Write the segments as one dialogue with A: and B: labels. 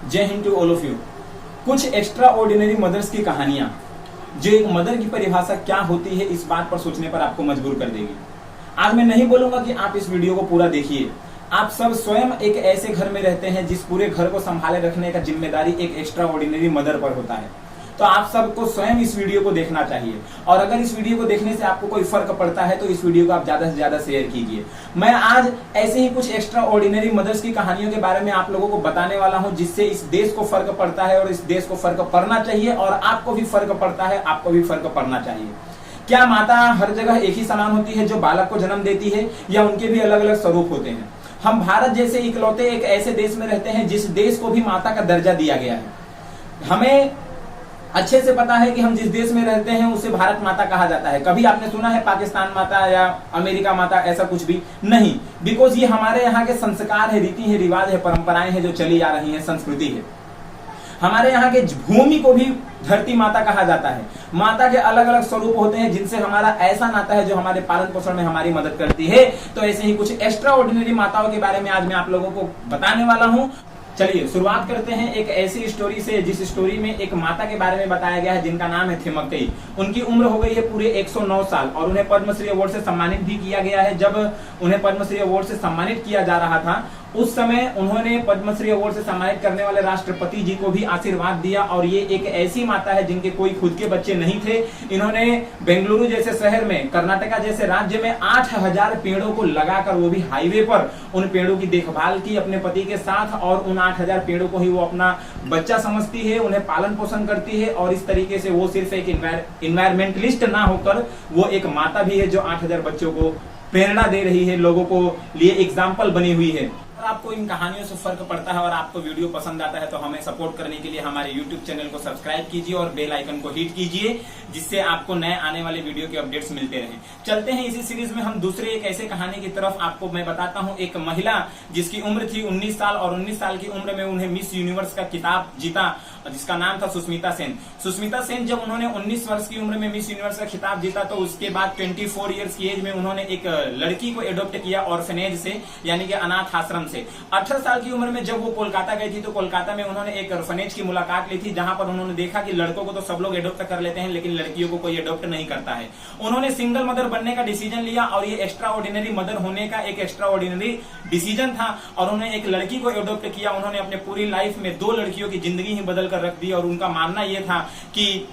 A: जय Hind to all of you. कुछ extraordinary mothers की कहानियां जो एक मदर की परिभाषा क्या होती है इस बात पर सोचने पर आपको मजबूर कर देगी। आज मैं नहीं बोलूंगा कि आप इस वीडियो को पूरा देखिए। आप सब स्वयं एक ऐसे घर में रहते हैं जिस पूरे घर को संभाले रखने का जिम्मेदारी एक एक्स्ट्रा ऑर्डिनरी मदर पर होता है। तो आप सबको स्वयं इस वीडियो को देखना चाहिए और अगर इस वीडियो को देखने से आपको कोई फर्क पड़ता है तो इस वीडियो को आप ज्यादा से ज्यादा शेयर कीजिए। मैं आज ऐसे ही कुछ एक्स्ट्रा ऑर्डिनरी मदर्स की कहानियों के बारे में आप लोगों को बताने वाला हूं जिससे इस देश को फर्क पड़ता है और इस देश को फर्क पड़ना चाहिए और आपको भी फर्क पड़ता है, आपको भी फर्क पड़ना चाहिए। क्या माता हर जगह एक ही समान होती है जो बालक को जन्म देती है या उनके भी अलग अलग स्वरूप होते हैं? हम भारत जैसे इकलौते एक ऐसे देश में रहते हैं जिस देश को भी माता का दर्जा दिया गया है। हमें अच्छे से पता है कि हम जिस देश में रहते हैं उसे भारत माता कहा जाता है। कभी आपने सुना है पाकिस्तान माता या अमेरिका माता? ऐसा कुछ भी नहीं। बिकॉज ये हमारे यहाँ के संस्कार है, रीति है, रिवाज है, परंपराएं हैं जो चली आ रही है, संस्कृति है। हमारे यहाँ के भूमि को भी धरती माता कहा जाता है। माता के अलग अलग स्वरूप होते हैं जिनसे हमारा ऐसा नाता है जो हमारे पालन पोषण में हमारी मदद करती है। तो ऐसे ही कुछ एक्स्ट्रा ऑर्डिनरी माताओं के बारे में आज मैं आप लोगों को बताने वाला हूँ। चलिए शुरुआत करते हैं एक ऐसी स्टोरी से जिस स्टोरी में एक माता के बारे में बताया गया है जिनका नाम है थिमक्कई। उनकी उम्र हो गई है पूरे 109 साल और उन्हें पद्मश्री अवार्ड से सम्मानित भी किया गया है। जब उन्हें पद्मश्री अवार्ड से सम्मानित किया जा रहा था उस समय उन्होंने पद्मश्री अवार्ड से सम्मानित करने वाले राष्ट्रपति जी को भी आशीर्वाद दिया। और ये एक ऐसी माता है जिनके कोई खुद के बच्चे नहीं थे। इन्होंने बेंगलुरु जैसे शहर में, कर्नाटका जैसे राज्य में 8000 पेड़ों को लगाकर, वो भी हाईवे पर, उन पेड़ों की देखभाल की अपने पति के साथ और उन 8000 पेड़ों को ही वो अपना बच्चा समझती है, उन्हें पालन पोषण करती है। और इस तरीके से वो सिर्फ एक इन्वायरमेंटलिस्ट ना होकर वो एक माता भी है जो 8000 बच्चों को प्रेरणा दे रही है, लोगों को लिए एग्जाम्पल बनी हुई है। आपको इन कहानियों से फर्क पड़ता है और आपको वीडियो पसंद आता है तो हमें सपोर्ट करने के लिए हमारे YouTube चैनल को सब्सक्राइब कीजिए और बेल आइकन को हिट कीजिए जिससे आपको नए आने वाले वीडियो के अपडेट्स मिलते रहें। चलते हैं इसी सीरीज में हम दूसरे एक ऐसे कहानी की तरफ। आपको मैं बताता हूं एक महिला जिसकी उम्र थी 19 साल और 19 साल की उम्र में उन्हें मिस यूनिवर्स का खिताब जीता जिसका नाम था सुष्मिता सेन। सुष्मिता सेन जब उन्होंने 19 वर्ष की उम्र में मिस यूनिवर्स का खिताब जीता तो उसके बाद 24 इयर्स की एज में उन्होंने एक लड़की को एडॉप्ट किया ऑर्फनेज से, यानी कि अनाथ आश्रम से। 18 साल की उम्र में जब वो कोलकाता गई थी तो कोलकाता में उन्होंने एक ऑर्फनेज की मुलाकात ली थी जहां पर उन्होंने देखा कि लड़कों को तो सब लोग एडॉप्ट कर लेते हैं लेकिन लड़कियों को कोई एडॉप्ट नहीं करता है। उन्होंने सिंगल मदर बनने का डिसीजन लिया और ये एक्स्ट्रा ऑर्डिनरी मदर होने का एक एक्स्ट्रा ऑर्डिनरी डिसीजन था और उन्होंने एक लड़की को एडॉप्ट किया। उन्होंने अपने पूरी लाइफ में 2 लड़कियों की जिंदगी ही बदल कर रख दी और उनका मानना यह था कि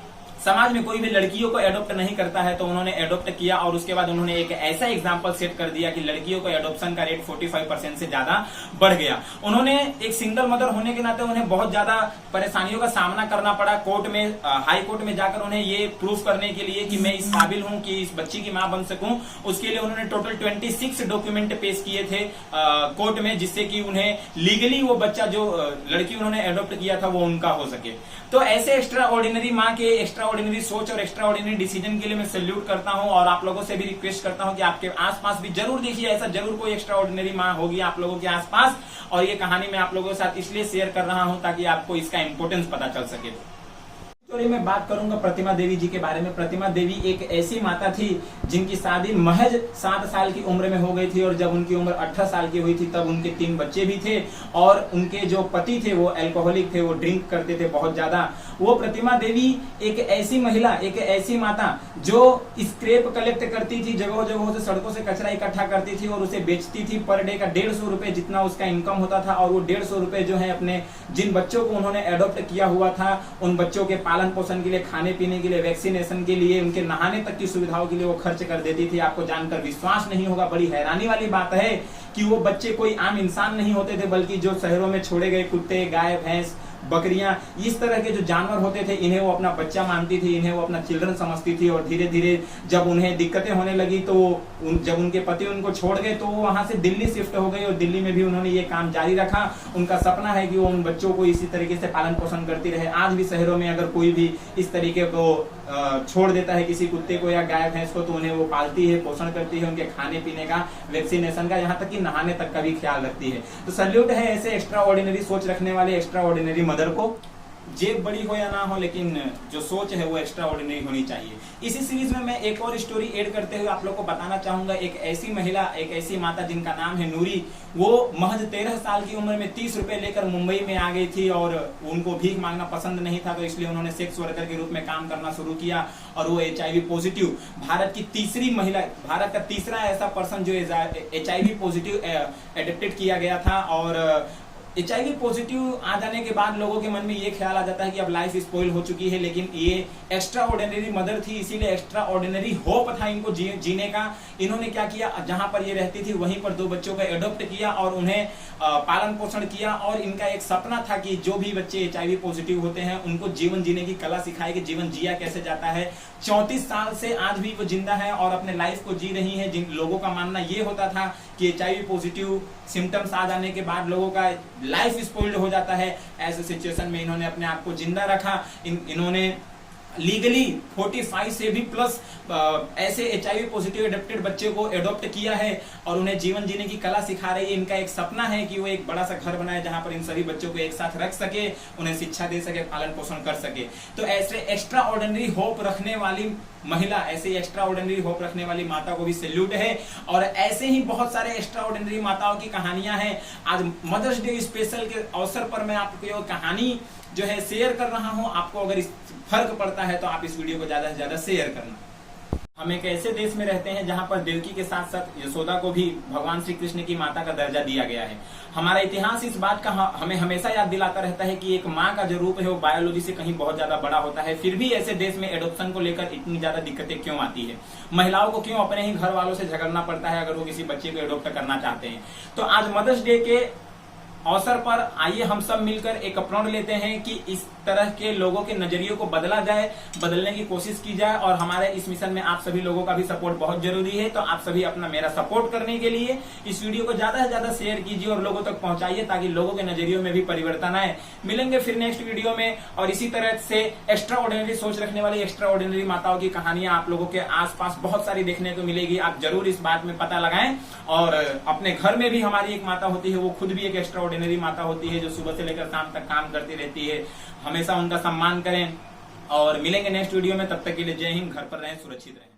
A: समाज में कोई भी लड़कियों को एडॉप्ट नहीं करता है तो उन्होंने एडॉप्ट किया। और उसके बाद उन्होंने एक ऐसा एग्जाम्पल सेट कर दिया कि लड़कियों को एडॉप्शन का रेट 45% से ज्यादा बढ़ गया। उन्होंने एक सिंगल मदर होने के नाते उन्हें बहुत ज्यादा परेशानियों का सामना करना पड़ा। कोर्ट में, हाई कोर्ट में जाकर उन्हें ये प्रूफ करने के लिए कि मैं इस काबिल हूं कि इस बच्ची की मां बन सकूं, उसके लिए उन्होंने टोटल 26 डॉक्यूमेंट पेश किए थे कोर्ट में जिससे कि उन्हें लीगली वो बच्चा जो लड़की उन्होंने एडॉप्ट किया था वो उनका हो सके। तो ऐसे एक्स्ट्रा ऑर्डिनरी माँ के एक्स्ट्रा ऑर्डिनरी सोच और एक्स्ट्रा ऑर्डिनरी डिसीजन के लिए मैं सैल्यूट करता हूं और आप लोगों से भी रिक्वेस्ट करता हूं कि आपके आसपास भी जरूर देखिए, ऐसा जरूर कोई एक्स्ट्रा ऑर्डिनरी माँ होगी आप लोगों के आसपास। और ये कहानी मैं आप लोगों के साथ इसलिए शेयर कर रहा हूं ताकि आपको इसका इंपॉर्टेंस पता चल सके। मैं बात करूंगा प्रतिमा देवी जी के बारे में। प्रतिमा देवी एक ऐसी माता थी जिनकी शादी महज 7 साल की उम्र में हो गई थी और जब उनकी उम्र 18 साल की हुई थी तब उनके 3 बच्चे भी थे और उनके जो पति थे वो अल्कोहलिक थे, वो ड्रिंक करते थे बहुत ज्यादा। वो प्रतिमा देवी एक ऐसी महिला, एक ऐसी माता जो स्क्रैप कलेक्ट करती थी, जगहों जगहों से सड़कों से कचरा इकट्ठा करती थी और उसे बेचती थी। पर डे का 150 रुपए जितना उसका इनकम होता था और वो 150 रुपए जो है अपने जिन बच्चों को उन्होंने एडॉप्ट किया हुआ था उन बच्चों के पालन पोषण के लिए, खाने पीने के लिए, वैक्सीनेशन के लिए, उनके नहाने तक की सुविधाओं के लिए वो खर्च कर देती थी। आपको जानकर विश्वास नहीं होगा, बड़ी हैरानी वाली बात है कि वो बच्चे कोई आम इंसान नहीं होते थे बल्कि जो शहरों में छोड़े गए कुत्ते, गाय, भैंस, बकरियां, इस तरह के जो जानवर होते थे इन्हें वो अपना बच्चा मानती थी, इन्हें वो अपना चिल्ड्रन समझती थी। और धीरे धीरे जब उन्हें दिक्कतें होने लगी तो जब उनके पति उनको छोड़ गए तो वो वहां से दिल्ली शिफ्ट हो गई और दिल्ली में भी उन्होंने ये काम जारी रखा। उनका सपना है कि वो उन बच्चों को इसी तरीके से पालन पोषण करती रहे। आज भी शहरों में अगर कोई भी इस तरीके को छोड़ देता है किसी कुत्ते को या गाय भैंस को तो उन्हें वो पालती है, पोषण करती है, उनके खाने पीने का, वैक्सीनेशन का, यहाँ तक कि नहाने तक का भी ख्याल रखती है। तो सैल्यूट है ऐसे एक्स्ट्रा ऑर्डिनरी सोच रखने वाले एक्स्ट्रा ऑर्डिनरी मदर को। जेब बड़ी हो या ना हो, लेकिन जो सोच है वो एक्स्ट्रा ऑर्डिनरी होनी चाहिए। इसी सीरीज में मैं एक और स्टोरी ऐड करते हुए आप लोग को बताना चाहूंगा। एक ऐसी महिला, एक ऐसी माता जिनका नाम है नूरी, वो महज 13 साल की उम्र में 30 रुपए लेकर मुंबई में आ गई थी और उनको भीख मांगना पसंद नहीं था, तो इसलिए उन्होंने सेक्स वर्कर के रूप में काम करना शुरू किया और वो HIV पॉजिटिव, भारत की तीसरी महिला, भारत का तीसरा ऐसा पर्सन जो HIV पॉजिटिव एडिक्टेड किया गया था। और HIV पॉजिटिव आ जाने के बाद लोगों के मन में ये ख्याल आ जाता है कि अब लाइफ स्पॉइल हो चुकी है, लेकिन ये एक्स्ट्रा ऑर्डिनरी मदर थी, इसीलिए एक्स्ट्रा ऑर्डिनरी होप था इनको जीने का। इन्होंने क्या किया, जहां पर ये रहती थी वहीं पर 2 बच्चों को एडॉप्ट किया और उन्हें पालन पोषण किया। और इनका एक सपना था कि जो भी बच्चे HIV पॉजिटिव होते हैं उनको जीवन जीने की कला सिखाए कि जीवन जिया कैसे जाता है। 34 साल से आज भी वो जिंदा है और अपने लाइफ को जी रही है। जिन लोगों का मानना ये होता था कि HIV पॉजिटिव सिम्टम्स आ जाने के बाद लोगों का लाइफ स्पॉइल्ड हो जाता है, ऐसे सिचुएशन में इन्होंने अपने आप को जिंदा रखा। इन्होंने लीगली 45 से भी प्लस ऐसे HIV पॉजिटिव एडॉप्टेड बच्चे को एडॉप्ट किया है और उन्हें जीवन जीने की कला सिखा रही है। इनका एक सपना है कि वो एक बड़ा सा घर बनाए जहां पर इन सभी बच्चों को एक साथ रख सके, उन्हें शिक्षा दे सके, पालन पोषण कर सके। तो ऐसे एक्स्ट्रा ऑर्डिनरी होप रखने वाली महिला, ऐसे एक्स्ट्रा ऑर्डिनरी होप रखने वाली माता को भी सैल्यूट है। और ऐसे ही बहुत सारे एक्स्ट्रा ऑर्डिनरी माताओं की कहानियां हैं। आज मदर्स डे स्पेशल के अवसर पर मैं आपको ये कहानी जो है शेयर कर रहा हूं। आपको अगर इस फर्क पड़ता है तो आप इस वीडियो को ज्यादा से ज्यादा शेयर करना। हम एक ऐसे देश में रहते हैं जहां पर देवकी के साथ साथ यशोदा को भी भगवान श्री कृष्ण की माता का दर्जा दिया गया है। हमारा इतिहास इस बात का हमें हमेशा याद दिलाता रहता है कि एक माँ का जो रूप है वो बायोलॉजी से कहीं बहुत ज्यादा बड़ा होता है। फिर भी ऐसे देश में एडॉप्शन को लेकर इतनी ज्यादा दिक्कतें क्यों आती है? महिलाओं को क्यों अपने ही घर वालों से झगड़ना पड़ता है अगर वो किसी बच्चे को एडॉप्ट करना चाहते हैं? तो आज मदर्स डे के अवसर पर आइए हम सब मिलकर एक प्रण लेते हैं कि इस तरह के लोगों के नजरियों को बदला जाए, बदलने की कोशिश की जाए। और हमारे इस मिशन में आप सभी लोगों का भी सपोर्ट बहुत जरूरी है। तो आप सभी अपना मेरा सपोर्ट करने के लिए इस वीडियो को ज्यादा से ज्यादा शेयर कीजिए और लोगों तक पहुंचाइए ताकि लोगों के नजरियों में भी परिवर्तन आए। मिलेंगे फिर नेक्स्ट वीडियो में और इसी तरह से एक्स्ट्रा ऑर्डिनरी सोच रखने वाली एक्स्ट्रा ऑर्डिनरी माताओं की कहानियां आप लोगों के आसपास बहुत सारी देखने को मिलेगी। आप जरूर इस बात में पता लगाएं और अपने घर में भी हमारी एक माता होती है, वो खुद भी एक एक्स्ट्रा ऑर्डिनरी माता होती है जो सुबह से लेकर शाम तक काम करती रहती है। हमेशा उनका सम्मान करें और मिलेंगे नेक्स्ट वीडियो में। तब तक के लिए जय हिंद। घर पर रहें, सुरक्षित रहें।